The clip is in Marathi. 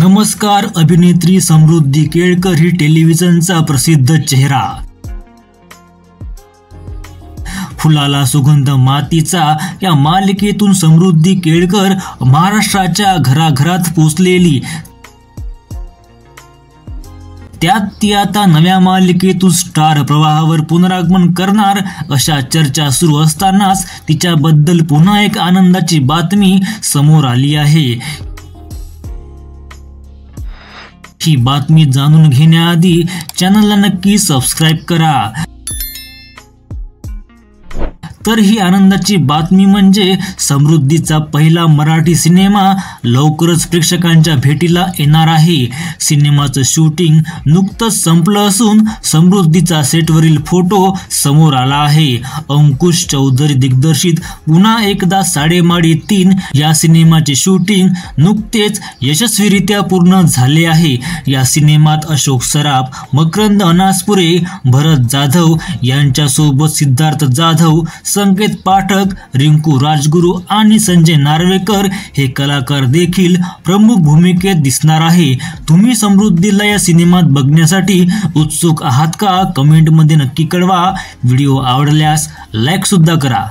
नमस्कार. अभिनेत्री समृद्धी केळकर ही टेलिव्हिजनचा प्रसिद्ध चेहरा. फुलाला सुगंध मातीचा या मालिकेतून समृद्धी केळकर महाराष्ट्राच्या घराघरात पोचलेली. त्यात ती आता नव्या मालिकेतून स्टार प्रवाहावर पुनरागमन करणार अशा चर्चा सुरू असतानाच तिच्याबद्दल पुन्हा एक आनंदाची बातमी समोर आली आहे. ही बातमी जाणून घेण्याआधी चॅनलला नक्की सबस्क्राइब करा. तर ही आनंदाची बातमी म्हणजे समृद्धीचा पहिला मराठी सिनेमा लवकरच प्रेक्षकांच्या भेटीला येणार आहे. सिनेमाचं शूटिंग नुकतंच संपलं असून समृद्धीचा सेटवरील फोटो समोर आला आहे. अंकुश चौधरी दिग्दर्शित पुन्हा एकदा साडेमाडी 3 या सिनेमाचे शूटिंग नुकतेच यशस्वीरित्या पूर्ण झाले आहे. या सिनेमात अशोक सराफ, मकरंद अनासपुरे, भरत जाधव यांच्यासोबत सिद्धार्थ जाधव, संकेत पाठक, रिंकू राजगुरू आणि संजय नार्वेकर हे कलाकार देखील प्रमुख भूमिकेत दिसणार आहे. तुम्ही समृद्धीला या सिनेमात बघण्यासाठी उत्सुक आहात का? कमेंटमध्ये नक्की कळवा. व्हिडिओ आवडल्यास लाईक सुद्धा करा.